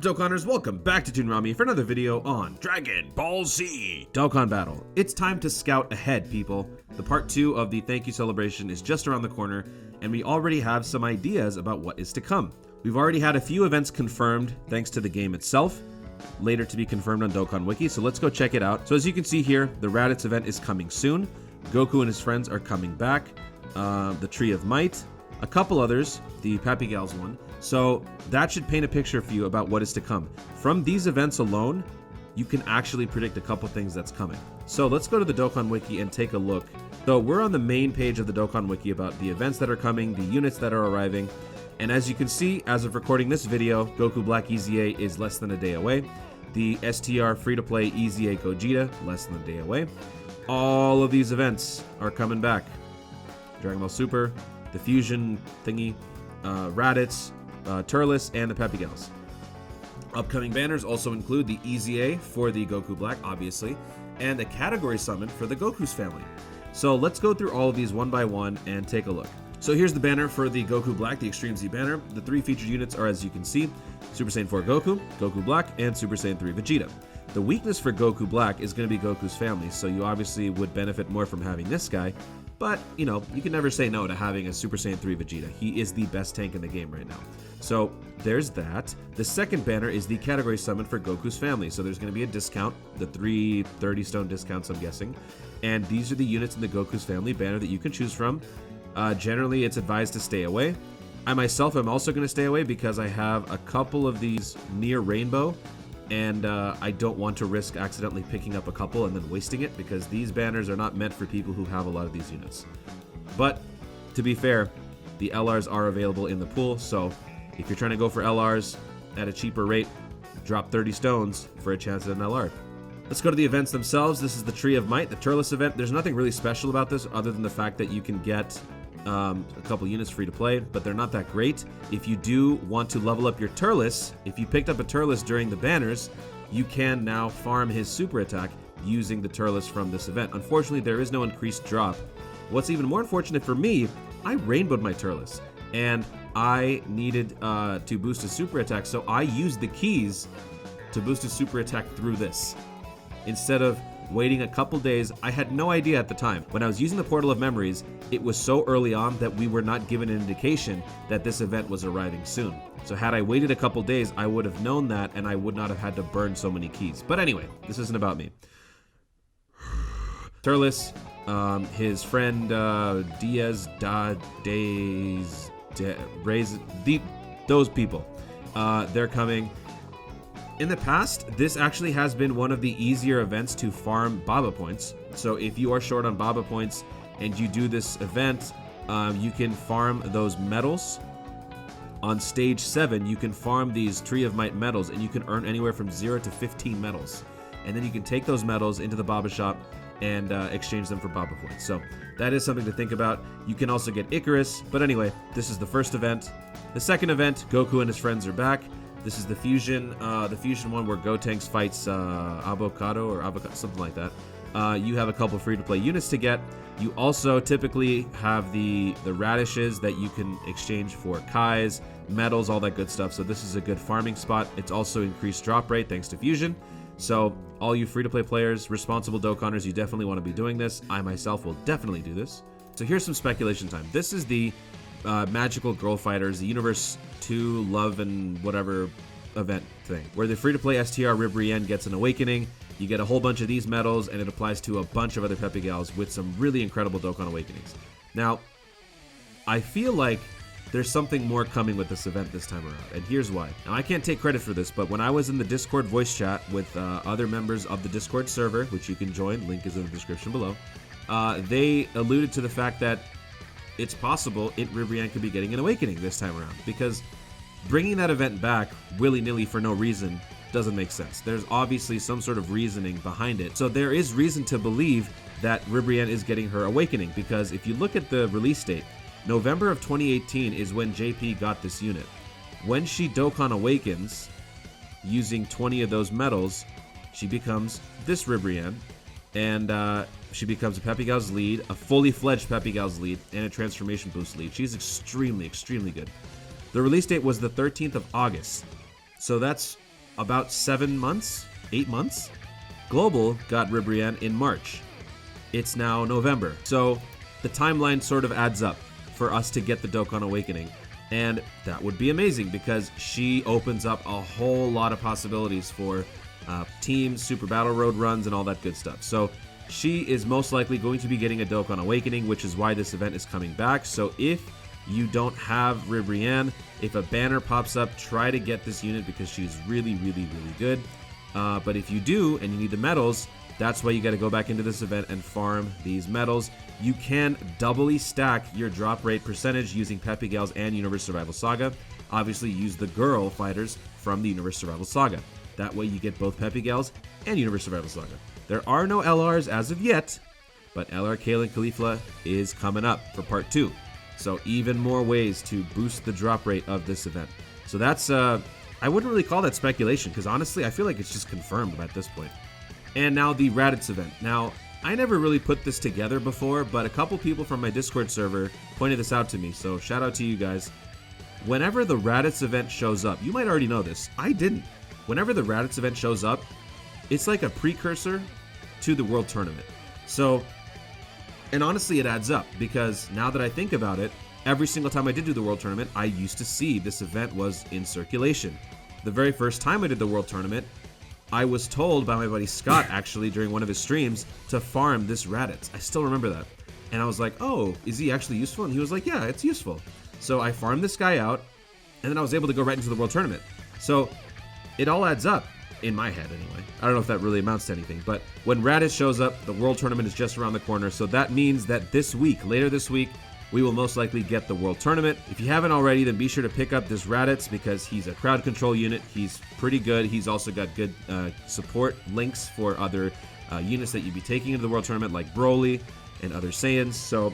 Dokkaners? Welcome back to Toon Rami for another video on Dragon Ball Z Dokkan Battle. It's time to scout ahead, people. The part 2 of the thank you celebration is just around the corner, and we already have some ideas about what is to come. We've already had a few events confirmed thanks to the game itself, later to be confirmed on Dokkan Wiki, so let's go check it out. So as you can see here, the Raditz event is coming soon. Goku and his friends are coming back. The Tree of Might, a couple others, the Pappy Gals one. So that should paint a picture for you about what is to come. From these events alone, you can actually predict a couple things that's coming. So let's go to the Dokkan Wiki and take a look. So we're on the main page of the Dokkan Wiki about the events that are coming, the units that are arriving. And as you can see, as of recording this video, Goku Black EZA is less than a day away. The STR free-to-play EZA Gogeta, less than a day away. All of these events are coming back. Dragon Ball Super, the Fusion thingy, Raditz, Turles, and the Pappy Gals. Upcoming banners also include the EZA for the Goku Black, obviously, and a category summon for the Goku's family. So let's go through all of these one by one and take a look. So here's the banner for the Goku Black, the Extreme Z banner. The 3 featured units are, as you can see, Super Saiyan 4 Goku, Goku Black, and Super Saiyan 3 Vegeta. The weakness for Goku Black is going to be Goku's family, so you obviously would benefit more from having this guy. But, you know, you can never say no to having a Super Saiyan 3 Vegeta. He is the best tank in the game right now. So, there's that. The second banner is the category summon for Goku's family. So there's going to be a discount, the 3 30-stone discounts, I'm guessing. And these are the units in the Goku's family banner that you can choose from. Generally, it's advised to stay away. I myself am also going to stay away because I have a couple of these near Rainbow. And I don't want to risk accidentally picking up a couple and then wasting it, because these banners are not meant for people who have a lot of these units. But, to be fair, the LRs are available in the pool, so if you're trying to go for LRs at a cheaper rate, drop 30 stones for a chance at an LR. Let's go to the events themselves. This is the Tree of Might, the Turles event. There's nothing really special about this other than the fact that you can get a couple units free to play, but they're not that great. If you do want to level up your Turles, if you picked up a Turles during the banners, you can now farm his super attack using the Turles from this event. Unfortunately, there is no increased drop. What's even more unfortunate for me, I rainbowed my Turles, and I needed to boost his super attack, so I used the keys to boost his super attack through this. Instead of waiting a couple days, I had no idea at the time. When I was using the Portal of Memories, it was so early on that we were not given an indication that this event was arriving soon. So had I waited a couple days, I would have known that, and I would not have had to burn so many keys. But anyway, this isn't about me. Turles, his friend those people, they're coming. In the past, this actually has been one of the easier events to farm Baba points. So if you are short on Baba points and you do this event, you can farm those medals. On stage 7, you can farm these Tree of Might medals, and you can earn anywhere from 0 to 15 medals. And then you can take those medals into the Baba shop and exchange them for Baba points. So that is something to think about. You can also get Icarus, but anyway, this is the first event. The second event, Goku and his friends are back. This is the Fusion one where Gotenks fights Avocado or Avocado, something like that. You have a couple free-to-play units to get. You also typically have the radishes that you can exchange for Kais, medals, all that good stuff. So this is a good farming spot. It's also increased drop rate thanks to Fusion. So all you free-to-play players, responsible Dokkaners, you definitely want to be doing this. I myself will definitely do this. So here's some speculation time. This is the Magical Girl Fighters, the Universe 2 Love and whatever event thing, where the free-to-play STR Ribrianne gets an awakening. You get a whole bunch of these medals, and it applies to a bunch of other Pappy Gals with some really incredible Dokkan awakenings. Now, I feel like there's something more coming with this event this time around, and here's why. Now, I can't take credit for this, but when I was in the Discord voice chat with other members of the Discord server, which you can join, link is in the description below, they alluded to the fact that it's possible Ribrianne could be getting an awakening this time around, because bringing that event back willy-nilly for no reason doesn't make sense. There's obviously some sort of reasoning behind it. So there is reason to believe that Ribrianne is getting her awakening, because if you look at the release date, November of 2018 is when JP got this unit. When she Dokkan awakens, using 20 of those medals, she becomes this Ribrianne, and she becomes a Pappy Gals lead, a fully fledged Pappy Gals lead, and a transformation boost lead. She's extremely, extremely good. The release date was the 13th of August. So that's about 7 months, 8 months. Global got Ribrianne in March. It's now November. So the timeline sort of adds up for us to get the Dokkan Awakening. And that would be amazing because she opens up a whole lot of possibilities for teams, Super Battle Road runs, and all that good stuff. So she is most likely going to be getting a Dokkan Awakening, which is why this event is coming back. So if you don't have Ribrianne, if a banner pops up, try to get this unit because she's really, really, really good. But if you do and you need the medals, that's why you got to go back into this event and farm these medals. You can doubly stack your drop rate percentage using Peppy Gals and Universe Survival Saga. Obviously, use the girl fighters from the Universe Survival Saga. That way you get both Peppy Gals and Universe Survival Saga. There are no LRs as of yet, but LR Kalen Caulifla is coming up for part 2. So even more ways to boost the drop rate of this event. So that's, I wouldn't really call that speculation because honestly, I feel like it's just confirmed at this point. And now the Raditz event. Now, I never really put this together before, but a couple people from my Discord server pointed this out to me, so shout out to you guys. Whenever the Raditz event shows up, you might already know this, I didn't. Whenever the Raditz event shows up, it's like a precursor to the World Tournament. So, and honestly it adds up, because now that I think about it, every single time I did do the World Tournament, I used to see this event was in circulation. The very first time I did the World Tournament, I was told by my buddy Scott, actually, during one of his streams, to farm this Raditz. I still remember that. And I was like, oh, is he actually useful? And he was like, yeah, it's useful. So I farmed this guy out, and then I was able to go right into the World Tournament. So it all adds up, in my head anyway. I don't know if that really amounts to anything, but when Raditz shows up, the World Tournament is just around the corner. So that means that this week, later this week, we will most likely get the World Tournament. If you haven't already, then be sure to pick up this Raditz because he's a crowd control unit. He's pretty good. He's also got good support links for other units that you'd be taking into the World Tournament, like Broly and other Saiyans. So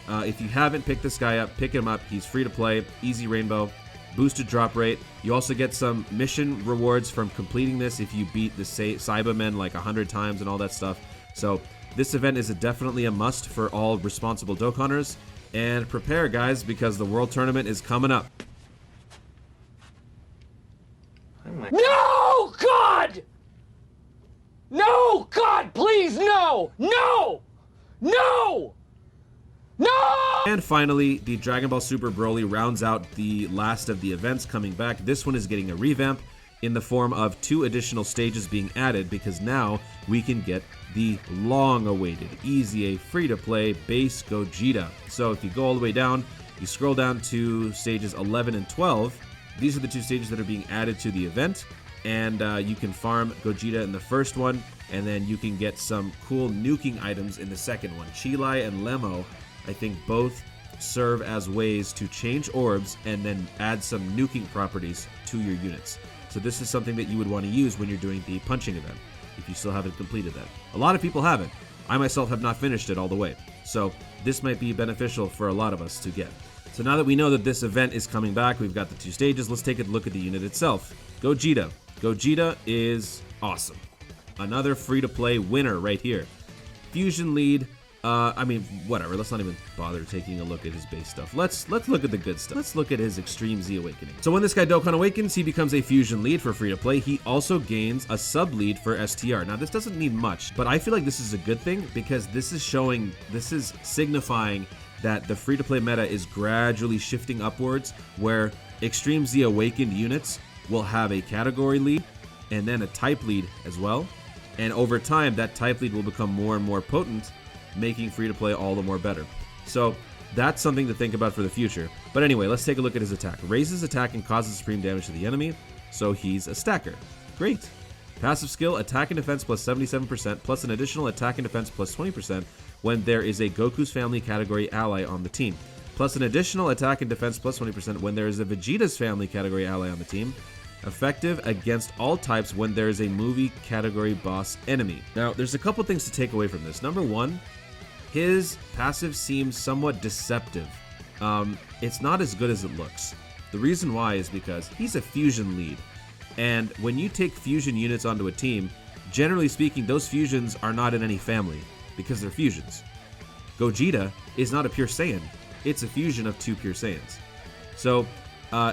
if you haven't picked this guy up, pick him up. He's free to play, easy rainbow, boosted drop rate. You also get some mission rewards from completing this if you beat the Cybermen like 100 times and all that stuff. So this event is definitely a must for all responsible Dokkanners. And prepare, guys, because the World Tournament is coming up. No, God! No, God, please, no! No! No! No! And finally, the Dragon Ball Super Broly rounds out the last of the events coming back. This one is getting a revamp in the form of 2 additional stages being added because now we can get the long-awaited, easy, free-to-play base Gogeta. So if you go all the way down, you scroll down to stages 11 and 12. These are the 2 stages that are being added to the event, and you can farm Gogeta in the first one, and then you can get some cool nuking items in the second one. Chilai and Lemo, I think, both serve as ways to change orbs and then add some nuking properties to your units. So this is something that you would want to use when you're doing the punching event, if you still haven't completed that. A lot of people haven't. I myself have not finished it all the way. So this might be beneficial for a lot of us to get. So now that we know that this event is coming back, we've got the 2 stages, let's take a look at the unit itself. Gogeta. Gogeta is awesome. Another free-to-play winner right here. Fusion lead. I mean, whatever. Let's not even bother taking a look at his base stuff. Let's look at the good stuff. Let's look at his Extreme Z Awakening. So when this guy Dokkan awakens, he becomes a fusion lead for free to play. He also gains a sub lead for STR. Now this doesn't mean much, but I feel like this is a good thing because this is signifying that the free to play meta is gradually shifting upwards, where Extreme Z Awakened units will have a category lead and then a type lead as well. And over time, that type lead will become more and more potent, making free-to-play all the more better. So that's something to think about for the future. But anyway, let's take a look at his attack. Raises attack and causes supreme damage to the enemy, so he's a stacker. Great. Passive skill, attack and defense plus 77%, plus an additional attack and defense plus 20% when there is a Goku's family category ally on the team. Plus an additional attack and defense plus 20% when there is a Vegeta's family category ally on the team. Effective against all types when there is a movie category boss enemy. Now, there's a couple things to take away from this. Number one, his passive seems somewhat deceptive. It's not as good as it looks. The reason why is because he's a fusion lead. And when you take fusion units onto a team, generally speaking, those fusions are not in any family because they're fusions. Gogeta is not a pure Saiyan. It's a fusion of 2 pure Saiyans. So,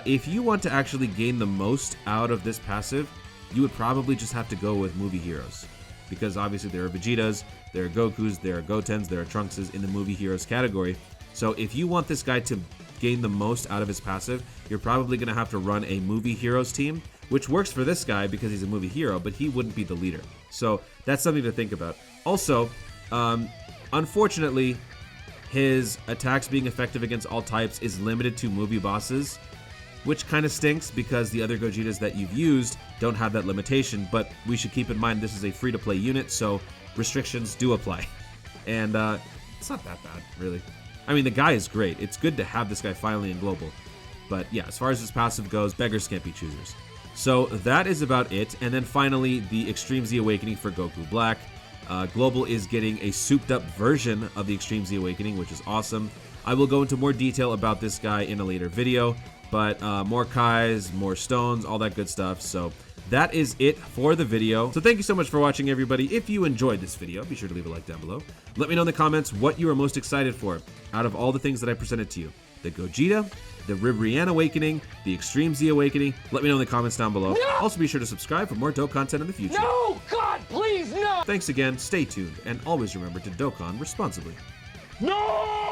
if you want to actually gain the most out of this passive, you would probably just have to go with movie heroes. Because obviously there are Vegetas, there are Gokus, there are Gotenks, there are Trunkses in the movie heroes category. So if you want this guy to gain the most out of his passive, you're probably going to have to run a movie heroes team, which works for this guy because he's a movie hero, but he wouldn't be the leader. So that's something to think about. Also, unfortunately, his attacks being effective against all types is limited to movie bosses, which kind of stinks because the other Gogetas that you've used don't have that limitation, but we should keep in mind this is a free-to-play unit, so restrictions do apply. And it's not that bad, really. I mean, the guy is great. It's good to have this guy finally in Global. But yeah, as far as his passive goes, beggars can't be choosers. So that is about it. And then finally, the Extreme Z Awakening for Goku Black. Global is getting a souped-up version of the Extreme Z Awakening, which is awesome. I will go into more detail about this guy in a later video, but more Kais, more stones, all that good stuff. So that is it for the video. So thank you so much for watching, everybody. If you enjoyed this video, be sure to leave a like down below. Let me know in the comments what you are most excited for out of all the things that I presented to you. The Gogeta, the Ribrianne Awakening, the Extreme Z Awakening. Let me know in the comments down below. No! Also be sure to subscribe for more dope content in the future. No! God, please, no! Thanks again, stay tuned, and always remember to Dokkan responsibly. No!